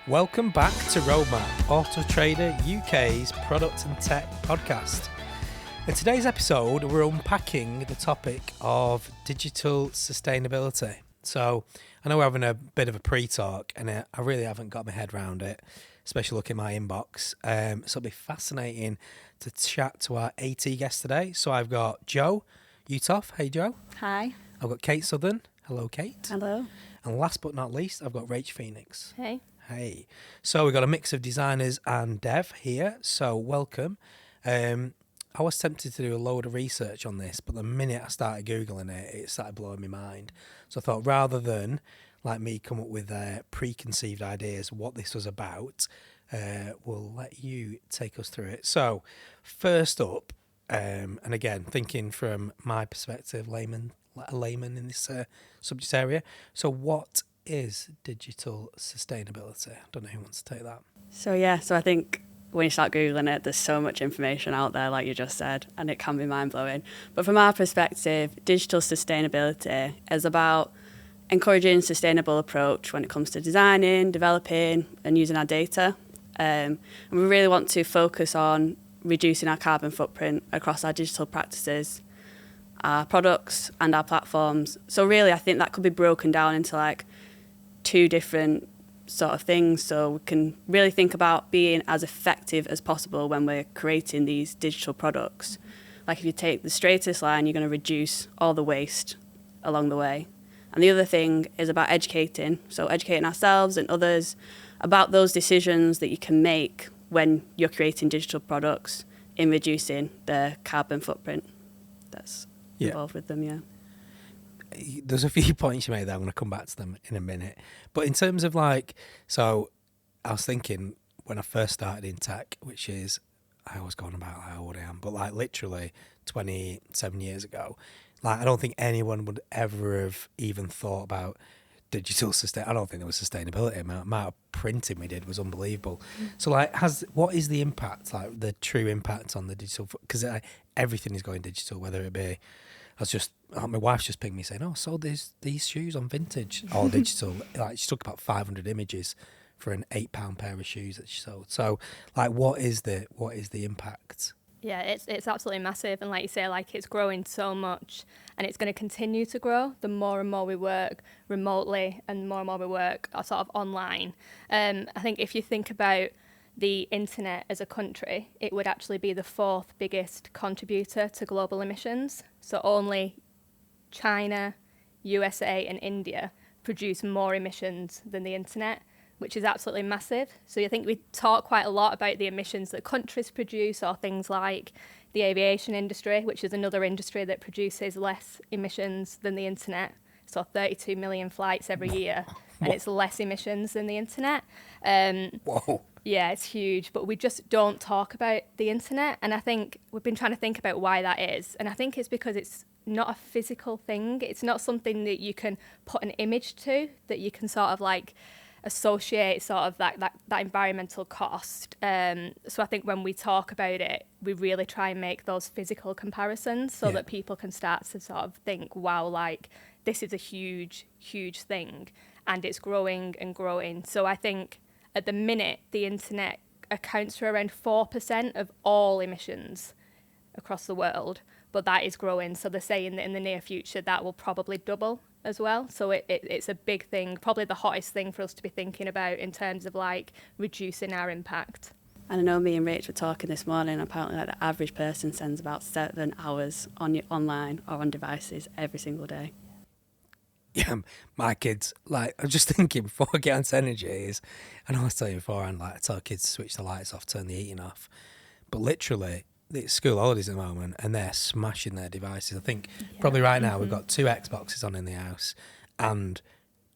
Welcome back to Roadmap, Auto Trader UK's product and tech podcast. In today's episode, we're unpacking the topic of digital sustainability. So I know we're having a bit of a pre-talk and I really haven't got my head around it, especially looking at my inbox. So it'll be fascinating to chat to our AT guest today. So I've got Joe Utoff. Hey, Joe. Hi. I've got Kate Southern. Hello, Kate. Hello. And last but not least, I've got Rach Phoenix. Hey. Hey. So we've got a mix of designers and dev here. So welcome. I was tempted to do a load of research on this, but the minute I started Googling it, it started blowing my mind. So I thought rather than like me come up with preconceived ideas what this was about, we'll let you take us through it. So first up, and again, thinking from my perspective, a layman in this subject area. So what is digital sustainability? I don't know who wants to take that. So I think when you start Googling it, there's so much information out there, like you just said, and it can be mind-blowing. But from our perspective, digital sustainability is about encouraging a sustainable approach when it comes to designing, developing, and using our data. And we really want to focus on reducing our carbon footprint across our digital practices, our products, and our platforms. So really, I think that could be broken down into like two different sort of things. So we can really think about being as effective as possible when we're creating these digital products. Like if you take the straightest line, you're going to reduce all the waste along the way. And the other thing is about educating. So educating ourselves and others about those decisions that you can make when you're creating digital products in reducing the carbon footprint that's involved with them, There's a few points you made there. I'm going to come back to them in a minute. But in terms of so I was thinking when I first started in tech, which is, I always go on about how old I am, but literally 27 years ago, I don't think anyone would ever have even thought about digital sustain. I don't think there was sustainability. The amount of printing we did was unbelievable. So what is the impact, the true impact on the digital? Because everything is going digital, whether it be, my wife's just pinged me saying, "Oh, I sold these shoes on Vintage, all digital." She took about 500 images for an £8 pair of shoes that she sold. So, what is the impact? Yeah, it's absolutely massive, and like you say, it's growing so much, and it's going to continue to grow. The more and more we work remotely, and more we work sort of online. I think if you think about the internet as a country, it would actually be the fourth biggest contributor to global emissions. So only China, USA and India produce more emissions than the internet, which is absolutely massive. So I think we talk quite a lot about the emissions that countries produce, or things like the aviation industry, which is another industry that produces less emissions than the internet. So 32 million flights every year, and it's less emissions than the internet. Whoa. Yeah, it's huge, but we just don't talk about the internet. And I think we've been trying to think about why that is. And I think it's because it's not a physical thing. It's not something that you can put an image to, that you can sort of associate sort of that environmental cost. So I think when we talk about it, we really try and make those physical comparisons so that people can start to sort of think, wow, this is a huge, huge thing, and it's growing and growing. So I think at the minute, the internet accounts for around 4% of all emissions across the world, but that is growing. So they're saying that in the near future, that will probably double as well. So it's a big thing, probably the hottest thing for us to be thinking about in terms of reducing our impact. And I know me and Rach were talking this morning, apparently the average person spends about 7 hours online or on devices every single day. Yeah, my kids, I'm just thinking before I get onto energy and I was telling you beforehand, I tell kids to switch the lights off, turn the heating off. But literally, it's school holidays at the moment and they're smashing their devices. I think probably right now we've got 2 Xboxes on in the house, and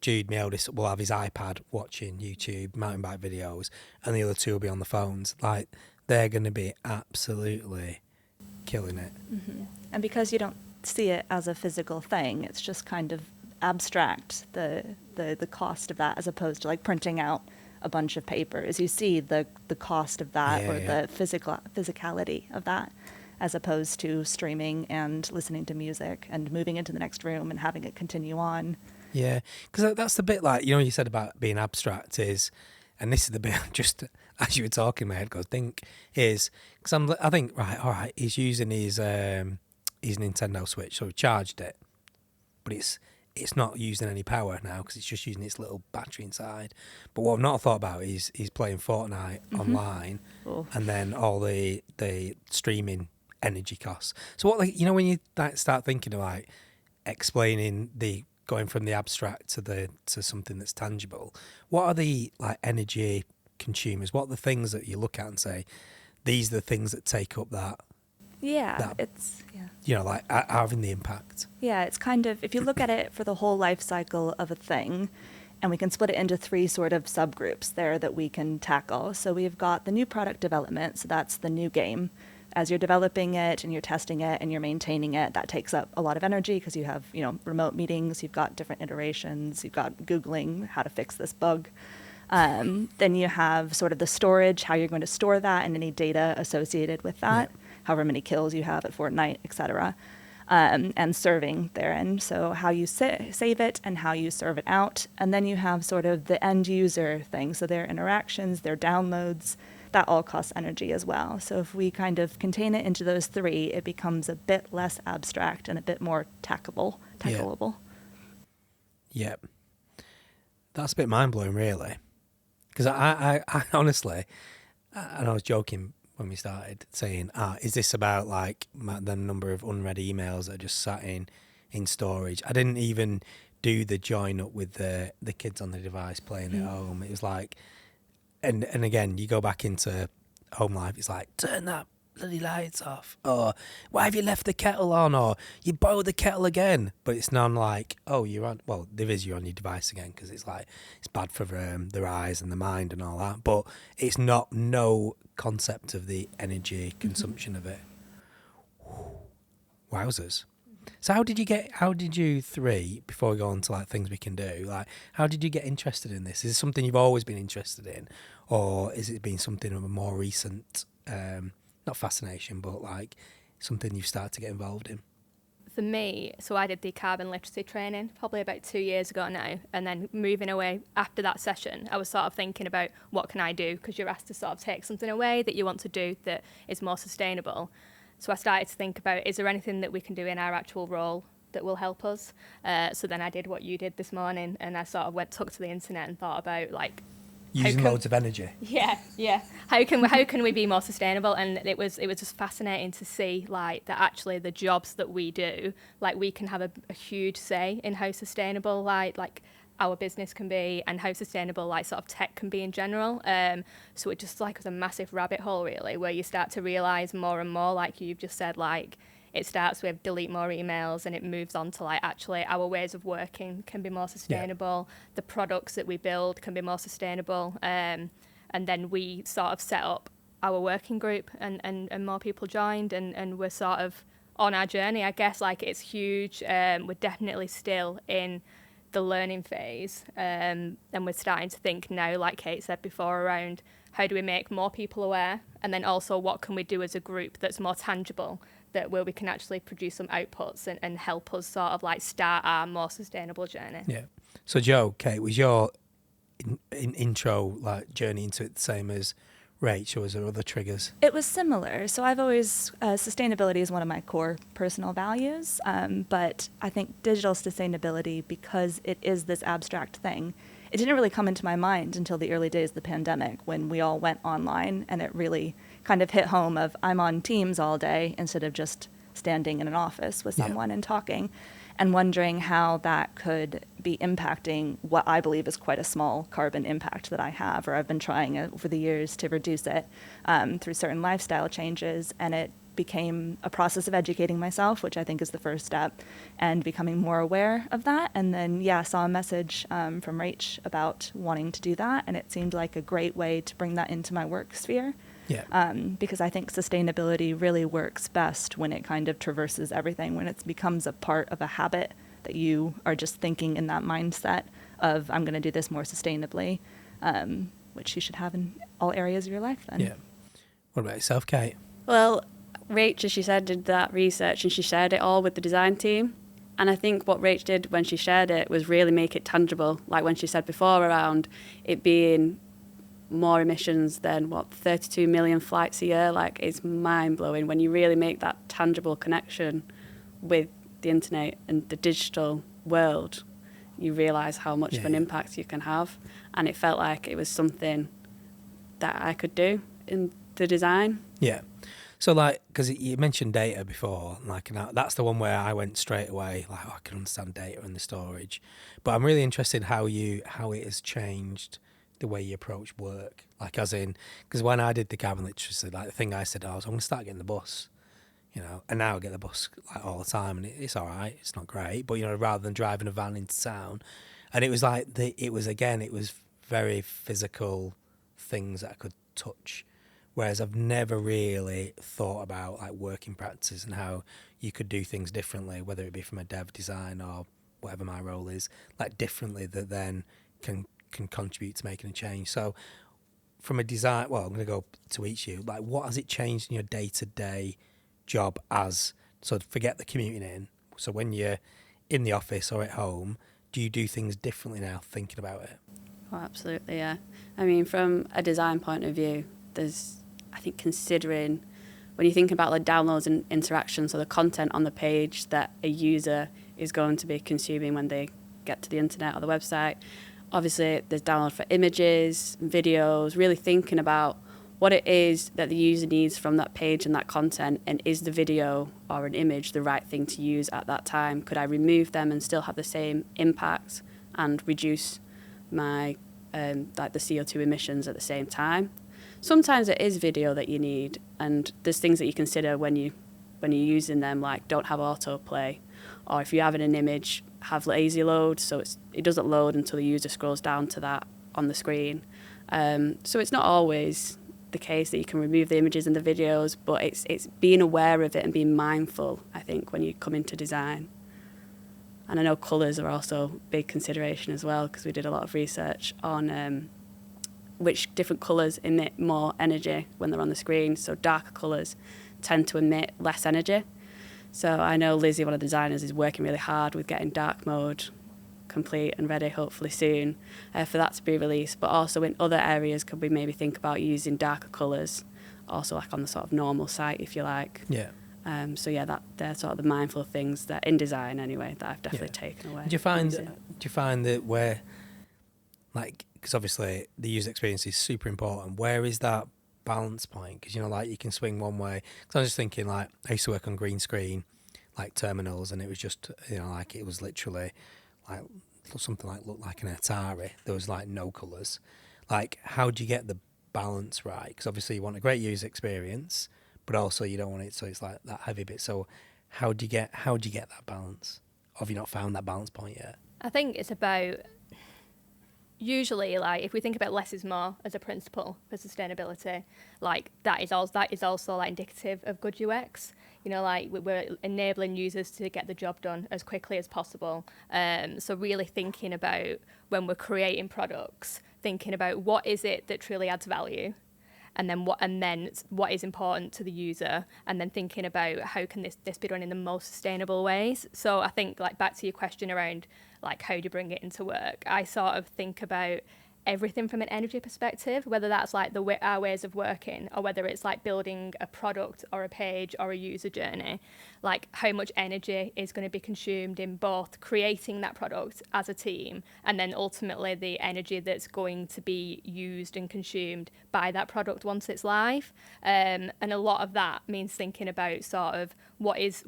Jude, my eldest, will have his iPad watching YouTube, mountain bike videos, and the other 2 will be on the phones. They're going to be absolutely killing it. Mm-hmm. And because you don't see it as a physical thing, it's just kind of abstract, the cost of that, as opposed to printing out a bunch of papers. You see the cost of that, the physicality of that, as opposed to streaming and listening to music and moving into the next room and having it continue on. Yeah, because that's the bit you said about being abstract is and this is the bit just as you were talking, my head goes think is because I think right, all right, he's using his Nintendo Switch, so he charged it, but it's not using any power now because it's just using its little battery inside. But what I've not thought about is he's playing Fortnite online, and then all the streaming energy costs. So what, like, you know, when you start thinking of like explaining the going from the abstract to something that's tangible, what are the like energy consumers? What are the things that you look at and say these are the things that take up that? It's You know, like having the impact. Yeah, it's kind of, if you look at it for the whole life cycle of a thing, and we can split it into 3 sort of subgroups there that we can tackle. So we've got the new product development, so that's the new game. As you're developing it and you're testing it and you're maintaining it, that takes up a lot of energy because you have, you know, remote meetings, you've got different iterations, you've got Googling how to fix this bug. Then you have sort of the storage, how you're going to store that and any data associated with that, however many kills you have at Fortnite, etc. And serving therein. So how you save it and how you serve it out. And then you have sort of the end user thing. So their interactions, their downloads, that all costs energy as well. So if we kind of contain it into those 3, it becomes a bit less abstract and a bit more tackleable. Yeah. That's a bit mind-blowing, really. Because I honestly, and I was joking when we started, saying, is this about like the number of unread emails that are just sat in storage? I didn't even do the join up with the kids on the device playing at home. It was like, and again, you go back into home life, it's like, turn that bloody lights off, or why have you left the kettle on, or you boiled the kettle again. But it's none like, oh, you're on, well, there is, you're on your device again, because it's like, it's bad for their eyes and the mind and all that, but it's not no concept of the energy consumption of it. Wowzers. So how did you 3, before we go on to like things we can do, like how did you get interested in this? Is it something you've always been interested in, or is it been something of a more recent not fascination, but like something you've started to get involved in? For me, so I did the carbon literacy training probably about 2 years ago now, and then moving away after that session, I was sort of thinking about what can I do, because you're asked to sort of take something away that you want to do that is more sustainable. So I started to think about, is there anything that we can do in our actual role that will help us? So then I did what you did this morning, and I sort of took to the internet and thought about like, using loads of energy. Yeah. How can we be more sustainable? And it was just fascinating to see like that actually the jobs that we do, like we can have a huge say in how sustainable like our business can be, and how sustainable like sort of tech can be in general. So it just like was a massive rabbit hole really, where you start to realise more and more, like you've just said, like it starts with delete more emails and it moves on to like actually our ways of working can be more sustainable. The products that we build can be more sustainable. And then we sort of set up our working group and more people joined, and we're sort of on our journey, I guess. Like it's huge. We're definitely still in the learning phase, and we're starting to think now, like Kate said before, around how do we make more people aware, and then also what can we do as a group that's more tangible, that where we can actually produce some outputs and help us sort of like start our more sustainable journey. Yeah. So Joe, Kate, was your intro like journey into it the same as Rach, or was there other triggers? It was similar. So I've always, sustainability is one of my core personal values, but I think digital sustainability, because it is this abstract thing, it didn't really come into my mind until the early days of the pandemic, when we all went online, and it really kind of hit home of I'm on Teams all day instead of just standing in an office with someone and talking, and wondering how that could be impacting what I believe is quite a small carbon impact that I have, or I've been trying over the years to reduce it through certain lifestyle changes. And it became a process of educating myself, which I think is the first step, and becoming more aware of that. And then, saw a message from Rach about wanting to do that, and it seemed like a great way to bring that into my work sphere. Because I think sustainability really works best when it kind of traverses everything, when it becomes a part of a habit that you are just thinking in that mindset of, I'm going to do this more sustainably, which you should have in all areas of your life then. Yeah. What about yourself, Kate? Well, Rach, as she said, did that research and she shared it all with the design team. And I think what Rach did when she shared it was really make it tangible, like when she said before around it being more emissions than 32 million flights a year. Like, it's mind-blowing when you really make that tangible connection with the internet and the digital world. You realise how much of an impact you can have, and it felt like it was something that I could do in the design. Yeah. So, like, because you mentioned data before, like, and that's the one where I went straight away, like, I can understand data and the storage. But I'm really interested how it has changed the way you approach work. Like, as in, because when I did the cabin literacy, like, the thing I said, I'm going to start getting the bus, and now I get the bus, like, all the time, and it's all right. It's not great, but, rather than driving a van into town. And it was like, it was very physical things that I could touch. Whereas I've never really thought about like working practices and how you could do things differently, whether it be from a dev design or whatever my role is, like differently that then can contribute to making a change. So from a design, well, I'm going to go to each of you. Like, what has it changed in your day-to-day job as, so forget the commuting in. So when you're in the office or at home, do you do things differently now thinking about it? Oh, absolutely, yeah. I mean, from a design point of view, there's, I think, considering when you think about like downloads and interactions, so the content on the page that a user is going to be consuming when they get to the internet or the website. Obviously, there's download for images, videos, really thinking about what it is that the user needs from that page and that content, and is the video or an image the right thing to use at that time? Could I remove them and still have the same impact and reduce my like the CO2 emissions at the same time? Sometimes it is video that you need, and there's things that you consider when you're using them, like don't have autoplay, or if you're having an image, have lazy load, so it doesn't load until the user scrolls down to that on the screen. So it's not always the case that you can remove the images and the videos, but it's being aware of it and being mindful, I think, when you come into design. And I know colours are also a big consideration as well, because we did a lot of research on which different colours emit more energy when they're on the screen. So darker colours tend to emit less energy. So I know Lizzie, one of the designers, is working really hard with getting dark mode complete and ready, hopefully soon, for that to be released. But also in other areas, could we maybe think about using darker colours, also like on the sort of normal site, if you like. Yeah. So yeah, they're sort of the mindful things that in design anyway that I've definitely taken away. Do you find that where, like, because obviously the user experience is super important, where is that balance point? Because like you can swing one way. Because I was just thinking, like, I used to work on green screen, like terminals, and it was just like it was literally like something like looked like an Atari. There was like no colours. Like, how do you get the balance right? Because obviously you want a great user experience, but also you don't want it so it's like that heavy bit. So how do you get that balance? Or have you not found that balance point yet? I think it's about, usually, like, if we think about less is more as a principle for sustainability, like that is also like indicative of good UX. Like we're enabling users to get the job done as quickly as possible. So really thinking about when we're creating products, thinking about what is it that truly adds value, and then what is important to the user, and then thinking about how can this be done in the most sustainable ways. So I think, like, back to your question around like how do you bring it into work, I sort of think about everything from an energy perspective, whether that's like our ways of working, or whether it's like building a product or a page or a user journey. Like, how much energy is going to be consumed in both creating that product as a team, and then ultimately the energy that's going to be used and consumed by that product once it's live. And a lot of that means thinking about sort of what is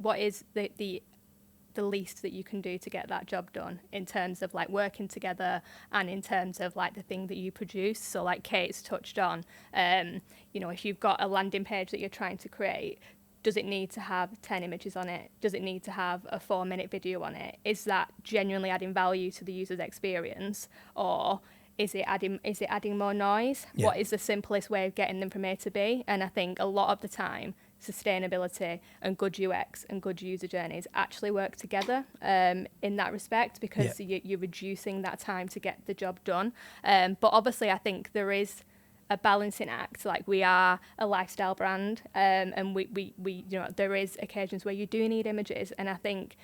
the least that you can do to get that job done, in terms of like working together and in terms of like the thing that you produce. So like Kate's touched on, if you've got a landing page that you're trying to create, does it need to have 10 images on it? Does it need to have a 4-minute video on it? Is that genuinely adding value to the user's experience, or is it adding more noise? Yeah. What is the simplest way of getting them from A to B? And I think a lot of the time, sustainability and good UX and good user journeys actually work together in that respect, because you're reducing that time to get the job done. But obviously I think there is a balancing act. Like, we are a lifestyle brand, and we there is occasions where you do need images, and I think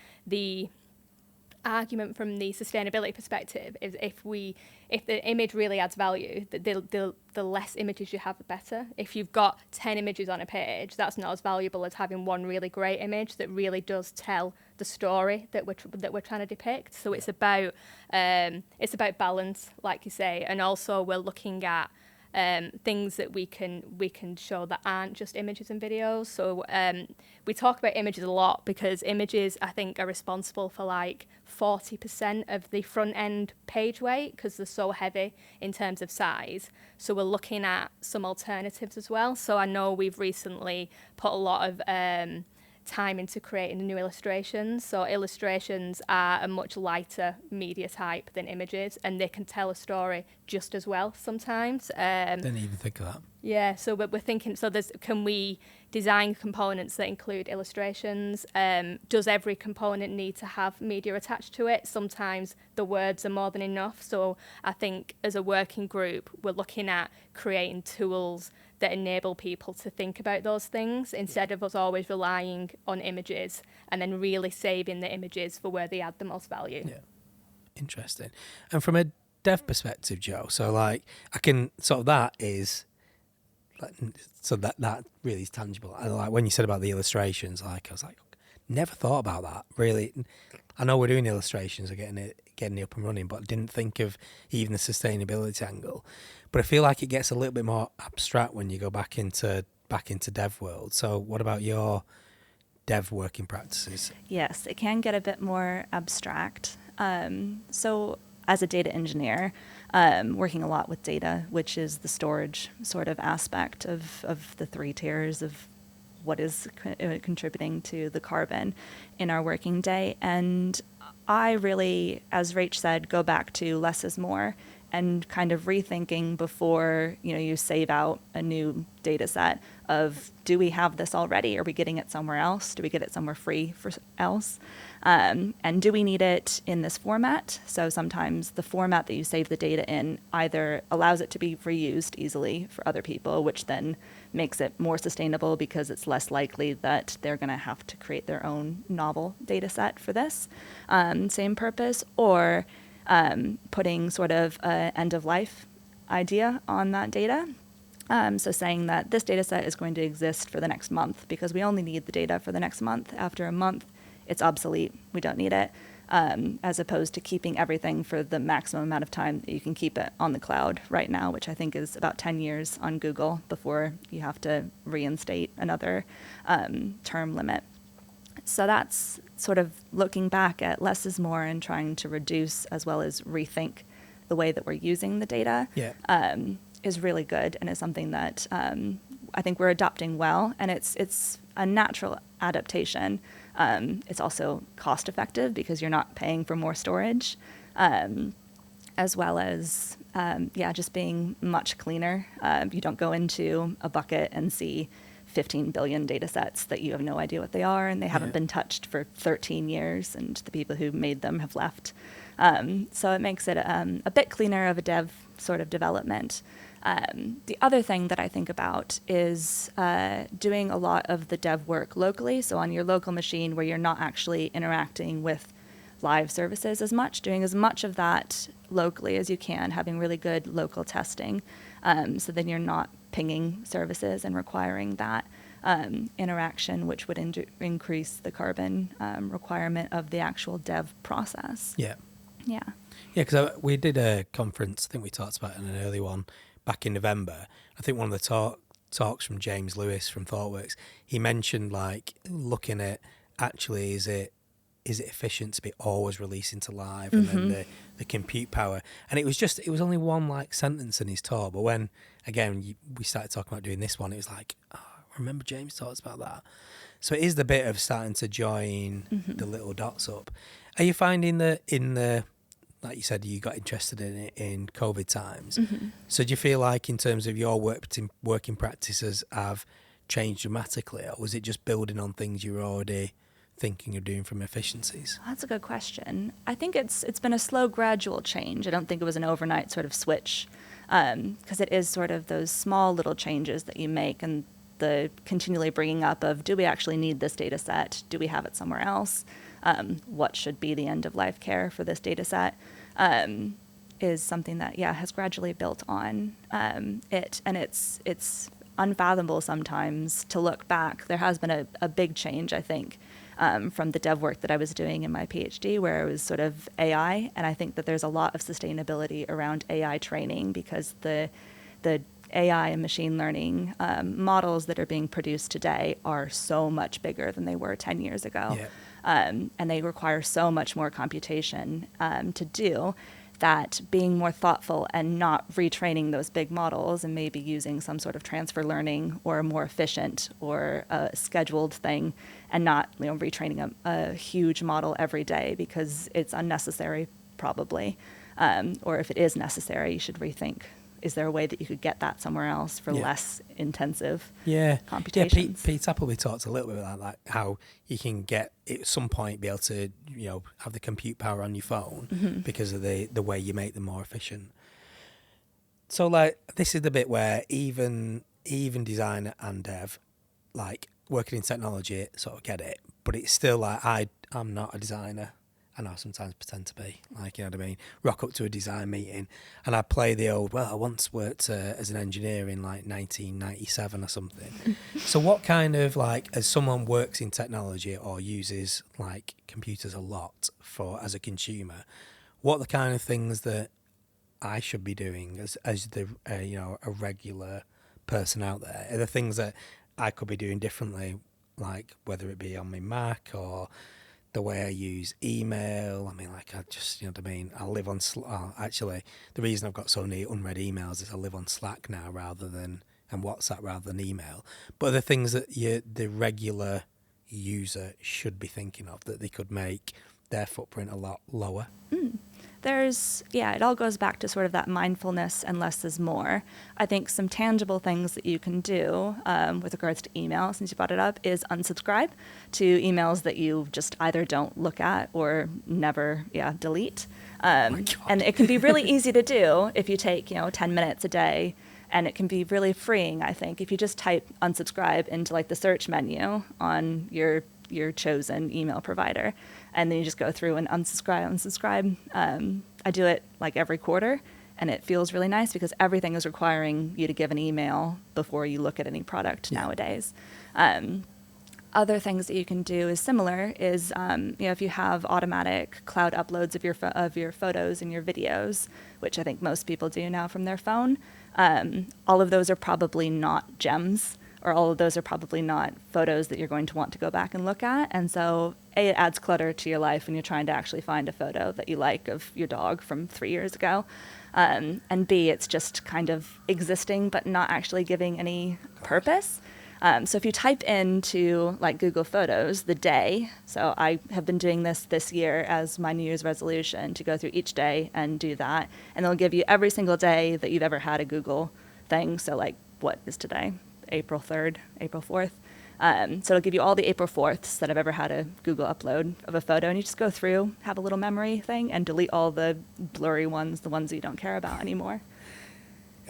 argument from the sustainability perspective is if the image really adds value, the less images you have, the better. If you've got 10 images on a page, that's not as valuable as having one really great image that really does tell the story that we're trying to depict. So it's about balance, like you say, and also we're looking at things that we can show that aren't just images and videos. So we talk about images a lot because images, I think, are responsible for like 40% of the front end page weight because they're so heavy in terms of size. So we're looking at some alternatives as well. So I know we've recently put a lot of time into creating new illustrations. So illustrations are a much lighter media type than images, and they can tell a story just as well sometimes. Didn't even think of that. Yeah, so we're thinking, can we design components that include illustrations? Does every component need to have media attached to it? Sometimes the words are more than enough. So I think as a working group, we're looking at creating tools that enable people to think about those things instead of us always relying on images and then really saving the images for where they add the most value. Yeah, interesting. And from a dev perspective, Joe, so like I can sort of that is like, so that really is tangible. I like when you said about the illustrations, like I was like, never thought about that really. I know we're doing illustrations or getting it up and running, but I didn't think of even the sustainability angle. But I feel like it gets a little bit more abstract when you go back into dev world. So what about your dev working practices? Yes, it can get a bit more abstract. So as a data engineer, working a lot with data, which is the storage sort of aspect of the three tiers of what is contributing to the carbon in our working day. And I really, as Rach said, go back to less is more and kind of rethinking before, you save out a new data set of, do we have this already? Are we getting it somewhere else? Do we get it somewhere free for else? And do we need it in this format? So sometimes the format that you save the data in either allows it to be reused easily for other people, which then makes it more sustainable because it's less likely that they're going to have to create their own novel data set for this same purpose, or putting sort of an end-of-life idea on that data. So saying that this data set is going to exist for the next month because we only need the data for the next month. After a month, it's obsolete. We don't need it, as opposed to keeping everything for the maximum amount of time that you can keep it on the cloud right now, which I think is about 10 years on Google before you have to reinstate another term limit. So that's sort of looking back at less is more and trying to reduce as well as rethink the way that we're using the data. Is really good, and is something that I think we're adopting well, and it's a natural adaptation. It's also cost effective because you're not paying for more storage, as well as just being much cleaner. You don't go into a bucket and see 15 billion data sets that you have no idea what they are, and they haven't been touched for 13 years, and the people who made them have left. So it makes it a bit cleaner of a dev sort of development. The other thing that I think about is doing a lot of the dev work locally, so on your local machine where you're not actually interacting with live services as much, doing as much of that locally as you can, having really good local testing, so then you're not pinging services and requiring that interaction, which would increase the carbon requirement of the actual dev process. Yeah, because we did a conference, I think we talked about it in an early one, back in November. I think one of the talks from James Lewis from ThoughtWorks, he mentioned like looking at actually is it efficient to be always releasing to live, and then the compute power. And it was only one like sentence in his talk, but when again we started talking about doing this one, it was like, oh, I remember James talks about that. So it is the bit of starting to join the little dots up. Are you finding that in the, like you said, you got interested in it in COVID times. So do you feel like in terms of your working practices have changed dramatically, or was it just building on things you were already thinking of doing from efficiencies? That's a good question. I think it's been a slow, gradual change. I don't think it was an overnight sort of switch, because it is sort of those small little changes that you make, and the continually bringing up of, do we actually need this data set? Do we have it somewhere else? what should be the end of life care for this data set, is something that, has gradually built on it. And it's unfathomable sometimes to look back. There has been a big change, I think, from the dev work that I was doing in my PhD, where it was sort of AI. And I think that there's a lot of sustainability around AI training, because the AI and machine learning models that are being produced today are so much bigger than they were 10 years ago. And they require so much more computation to do, that being more thoughtful and not retraining those big models and maybe using some sort of transfer learning or a more efficient or a scheduled thing, and not retraining a huge model every day because it's unnecessary probably. Or if it is necessary, you should rethink, is there a way that you could get that somewhere else for less intensive computations? Pete Appleby talked a little bit about that, how you can get, at some point, be able to, have the compute power on your phone because of the way you make them more efficient. So, this is the bit where even design and dev, working in technology, sort of get it, but it's still I'm not a designer. I know I sometimes pretend to be, you know what I mean? Rock up to a design meeting and I play the old, I once worked as an engineer in 1997 or something. So what kind of, as someone works in technology or uses computers a lot as a consumer, what are the kind of things that I should be doing as the, a regular person out there? Are there things that I could be doing differently, whether it be on my Mac or the way I use email? I just, you know what I mean? I live on actually, the reason I've got so many unread emails is I live on Slack now and WhatsApp rather than email. But the things that the regular user should be thinking of, that they could make their footprint a lot lower. It all goes back to sort of that mindfulness and less is more. I think some tangible things that you can do with regards to email, since you brought it up, is unsubscribe to emails that you just either don't look at or never delete. And it can be really easy to do if you take 10 minutes a day, and it can be really freeing, I think, if you just type unsubscribe into the search menu on your chosen email provider, and then you just go through and unsubscribe. I do it every quarter, and it feels really nice because everything is requiring you to give an email before you look at any product nowadays. Other things that you can do is similar is, if you have automatic cloud uploads of your photos and your videos, which I think most people do now from their phone, all of those are probably not gems, or all of those are probably not photos that you're going to want to go back and look at. And so A, it adds clutter to your life when you're trying to actually find a photo that you like of your dog from 3 years ago. And B, it's just kind of existing but not actually giving any purpose. So if you type into Google Photos the day, so I have been doing this year as my New Year's resolution, to go through each day and do that. And they'll give you every single day that you've ever had a Google thing. So what is today? April 3rd, April 4th. So it'll give you all the April 4ths that I've ever had a Google upload of a photo, and you just go through, have a little memory thing, and delete all the blurry ones, the ones that you don't care about anymore.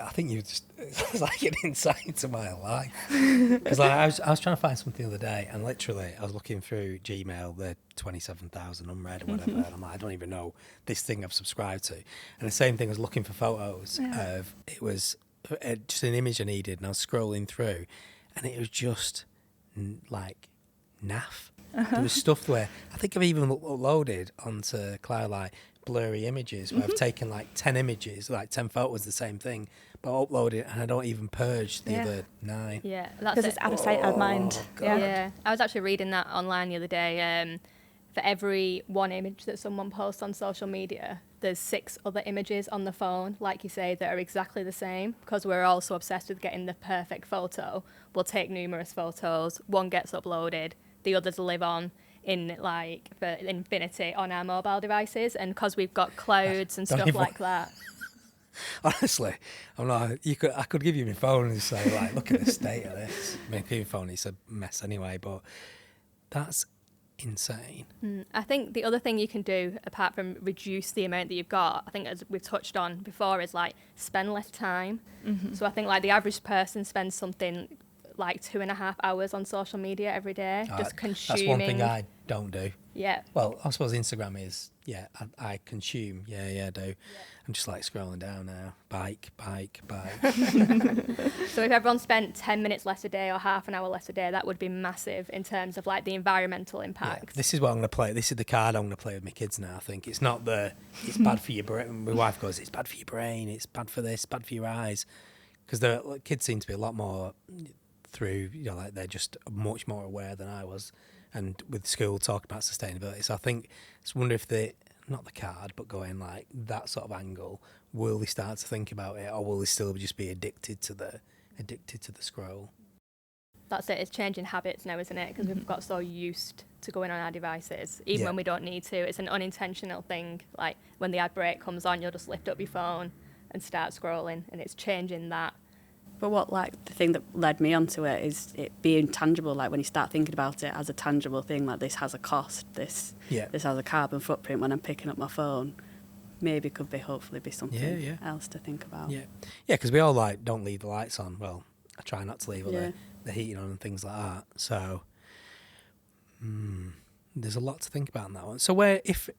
I think it's like an insight into my life. Because I was trying to find something the other day, and literally I was looking through Gmail, the 27,000 unread or whatever, and I'm I don't even know this thing I've subscribed to. And the same thing, I was looking for photos of, it was just an image I needed, and I was scrolling through, and it was just naff. There was stuff where I think I've even uploaded onto cloud blurry images where I've taken 10 images, 10 photos, the same thing, but I upload it and I don't even purge the other 9. Yeah, because it's out of sight, out of mind. Yeah, I was actually reading that online the other day. For every one image that someone posts on social media, there's 6 other images on the phone, like you say, that are exactly the same, because we're all so obsessed with getting the perfect photo. We'll take numerous photos, one gets uploaded, the others live on in for infinity on our mobile devices, and because we've got clouds and stuff like that. Honestly, I'm not. I could give you my phone and say, look at the state of this. My phone is a mess anyway, but that's insane. I think the other thing you can do, apart from reduce the amount that you've got, I think as we've touched on before, is spend less time. So I think the average person spends something like 2.5 hours on social media every day, just consuming. That's one thing I don't do. Yeah. Well, I suppose Instagram is, I consume. Yeah, I do. Yeah. I'm just like scrolling down now. Bike. So if everyone spent 10 minutes less a day or half an hour less a day, that would be massive in terms of like the environmental impact. Yeah. This is what I'm going to play. This is the card I'm going to play with my kids now, I think. It's not it's bad for your brain. My wife goes, it's bad for your brain. It's bad for this, bad for your eyes. Because the kids seem to be a lot more through, like they're just much more aware than I was. And with school talking about sustainability. So I think, I wonder if not the card, but going like that sort of angle, will they start to think about it, or will they still just be addicted to the scroll? That's it. It's changing habits now, isn't it? Because we've got so used to going on our devices, even when we don't need to. It's an unintentional thing. Like when the ad break comes on, you'll just lift up your phone and start scrolling, and it's changing that. But what, like, the thing that led me onto it is it being tangible. Like, when you start thinking about it as a tangible thing, like, this has a cost, this has a carbon footprint when I'm picking up my phone, maybe could be, hopefully, be something else to think about. Yeah, because we all, like, don't leave the lights on. Well, I try not to leave the heating on and things like that. So, there's a lot to think about in that one. So where, if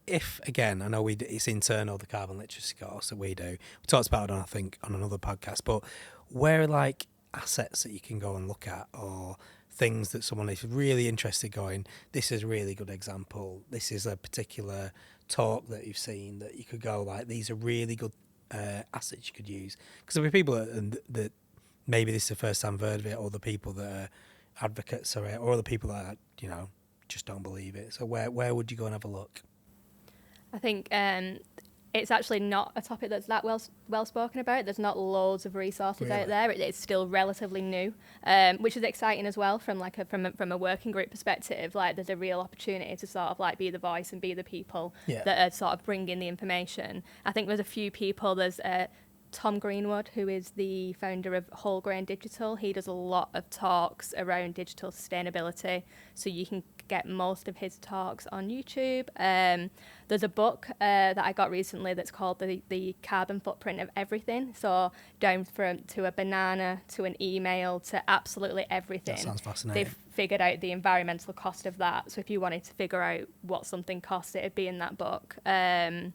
again, I know it's internal, the carbon literacy course that we do. We talked about it, I think, on another podcast, but where are like assets that you can go and look at, or things that someone is really interested going, this is a really good example, this is a particular talk that you've seen that you could go like, these are really good assets you could use? Because there'll be people that maybe this is the first time they've heard of it, or the people that are advocates of it, or the people that, just don't believe it. So where would you go and have a look? I think it's actually not a topic that's that well spoken about. There's not loads of resources out there. It's still relatively new, which is exciting as well from from a working group perspective. Like there's a real opportunity to sort of like be the voice and be the people that are sort of bringing the information. I think there's a few people. There's Tom Greenwood, who is the founder of Whole Grain Digital. He does a lot of talks around digital sustainability, so you can get most of his talks on YouTube. There's a book that I got recently that's called the Carbon Footprint of Everything. So down to a banana, to an email, to absolutely everything. That sounds fascinating. They've figured out the environmental cost of that. So if you wanted to figure out what something costs, it'd be in that book. And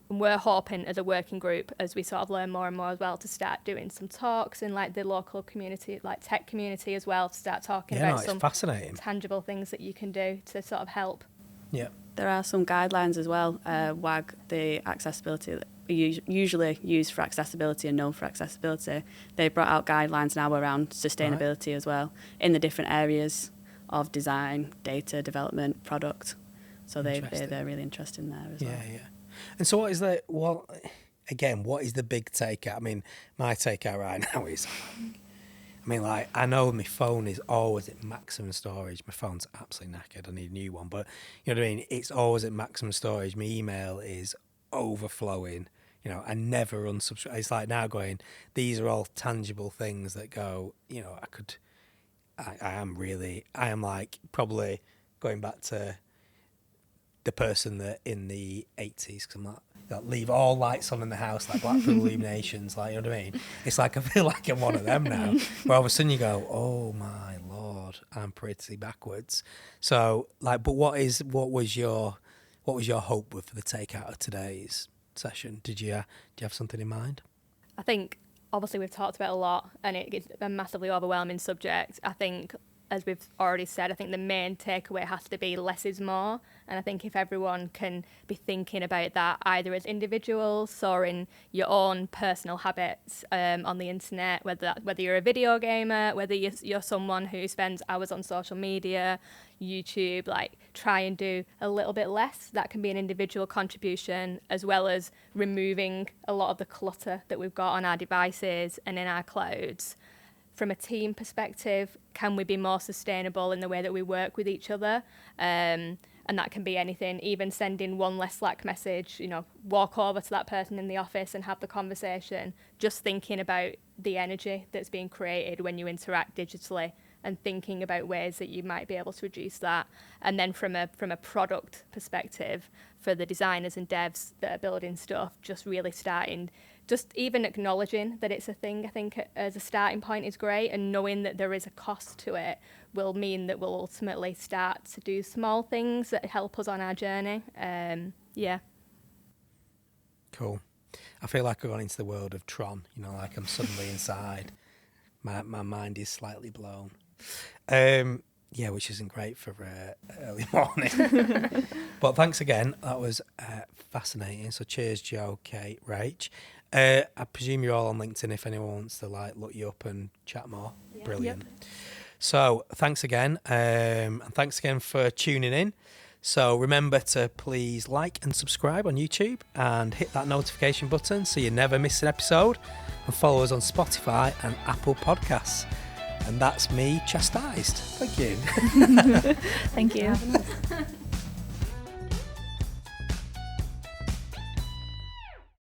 we're hoping as a working group, as we sort of learn more and more as well, to start doing some talks in like the local community, like tech community as well, to start talking about some fascinating tangible things that you can do to sort of help. Yeah. There are some guidelines as well. WAG, the accessibility that we usually used for accessibility and known for accessibility, they brought out guidelines now around sustainability as well in the different areas of design, data development, product. So they're really interested in there as well. Yeah. And so what is the big takeout? I mean, my takeout right now is, I know my phone is always at maximum storage. My phone's absolutely knackered. I need a new one. But, you know what I mean? It's always at maximum storage. My email is overflowing. I never unsubscribe. It's like now going, these are all tangible things that go, I am like probably going back to the person that in the 80s, because I'm like, leave all lights on in the house, like Blackpool illuminations, like, you know what I mean? It's like, I feel like I'm one of them now, where all of a sudden you go, oh my Lord, I'm pretty backwards. So, like, but what was your hope for the takeout of today's session? Do you have something in mind? I think, obviously, we've talked about it a lot, and it's a massively overwhelming subject. I think, as we've already said, I think the main takeaway has to be less is more. And I think if everyone can be thinking about that either as individuals or in your own personal habits on the internet, whether you're a video gamer, whether you're someone who spends hours on social media, YouTube, like try and do a little bit less. That can be an individual contribution, as well as removing a lot of the clutter that we've got on our devices and in our clouds. From a team perspective, can we be more sustainable in the way that we work with each other? And that can be anything, even sending one less Slack message, walk over to that person in the office and have the conversation, just thinking about the energy that's being created when you interact digitally and thinking about ways that you might be able to reduce that. And then from a product perspective, for the designers and devs that are building stuff, just really starting, just even acknowledging that it's a thing, I think as a starting point is great, and knowing that there is a cost to it will mean that we'll ultimately start to do small things that help us on our journey. Yeah. Cool. I feel like I've gone into the world of Tron, you know, like I'm suddenly inside. My mind is slightly blown. Yeah, which isn't great for early morning. But thanks again. That was fascinating. So cheers, Joe, Kate, Rach. I presume you're all on LinkedIn if anyone wants to like look you up and chat more. Yeah. Brilliant. Yep. So thanks again. And thanks again for tuning in. So remember to please like and subscribe on YouTube and hit that notification button so you never miss an episode, and follow us on Spotify and Apple Podcasts. And that's me chastised. Thank you. Thank you.